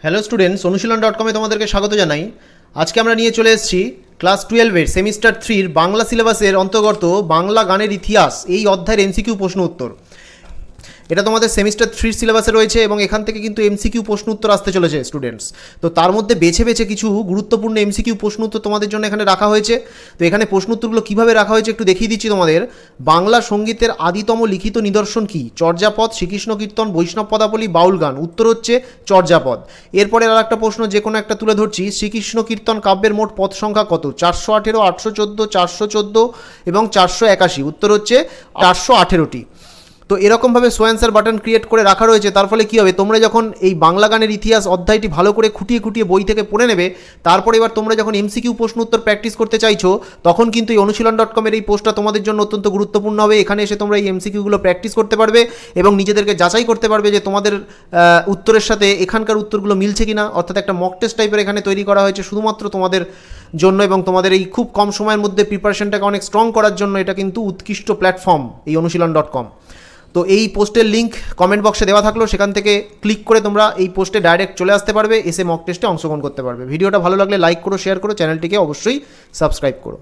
Hello students, অনুশীলন.com তোমাদেরকে স্বাগত জানাই। আজকে আমরা নিয়ে চলে এসেছি ক্লাস 12-এর সেমিস্টার 3-র বাংলা সিলেবাসের অন্তর্গত বাংলা গানের ইতিহাস এই অধ্যায়ের এমসিকিউ প্রশ্ন উত্তর। এটা তোমাদের সেমিস্টার 3 সিলেবাসে রয়েছে এবং এখান থেকে কিন্তু এমসিকিউ প্রশ্ন উত্তর আসতে চলেছে স্টুডেন্টস। তো তার মধ্যে বেছে বেছে কিছু গুরুত্বপূর্ণ এমসিকিউ প্রশ্ন উত্তর তোমাদের জন্য এখানে রাখা হয়েছে। তো এখানে প্রশ্ন উত্তরগুলো কীভাবে রাখা হয়েছে একটু দেখিয়ে দিচ্ছি তোমাদের। বাংলা সঙ্গীতের আদিতম লিখিত নিদর্শন কী? চর্যাপদ, শ্রীকৃষ্ণ কীর্তন, বৈষ্ণব পদাবলী, বাউল গান। উত্তর হচ্ছে চর্যাপদ। এরপরে আর একটা প্রশ্ন যে কোনো একটা তুলে ধরছি, শ্রীকৃষ্ণ কীর্তন কাব্যের মোট পদ সংখ্যা কত? 418, 814, 414 এবং 481। উত্তর হচ্ছে 418টি। তো এরকমভাবে সো অ্যান্সার বাটন ক্রিয়েট করে রাখা রয়েছে। তার ফলে কী হবে, তোমরা যখন এই বাংলা গানের ইতিহাস অধ্যায়টি ভালো করে খুঁটিয়ে খুঁটিয়ে বই থেকে পড়ে নেবে, তারপরে এবার তোমরা যখন এমসিকিউ প্রশ্ন উত্তর প্র্যাকটিস করতে চাইছো, তখন কিন্তু এই অনুশীলন.com-এর এই পোস্টটা তোমাদের জন্য অত্যন্ত গুরুত্বপূর্ণ হবে। এখানে এসে তোমরা এই এমসিকিউগুলো প্র্যাকটিস করতে পারবে এবং নিজেদেরকে যাচাই করতে পারবে যে তোমাদের উত্তরের সাথে এখানকার উত্তরগুলো মিলছে কিনা। অর্থাৎ একটা মক টেস্ট টাইপের এখানে তৈরি করা হয়েছে শুধুমাত্র তোমাদের জন্য এবং তোমাদের এই খুব কম সময়ের মধ্যে প্রিপারেশনটাকে অনেক স্ট্রং করার জন্য এটা কিন্তু উৎকৃষ্ট প্ল্যাটফর্ম এই অনুশীলন.com। তো এই পোস্টের লিঙ্ক কমেন্ট বক্সে দেওয়া থাকলো, সেখান থেকে ক্লিক করে তোমরা এই পোস্টে ডাইরেক্ট চলে আসতে পারবে, এসে মক টেস্টে অংশগ্রহণ করতে পারবে। ভিডিওটা ভালো লাগলে লাইক করো, শেয়ার করো, চ্যানেলটিকে অবশ্যই সাবস্ক্রাইব করো।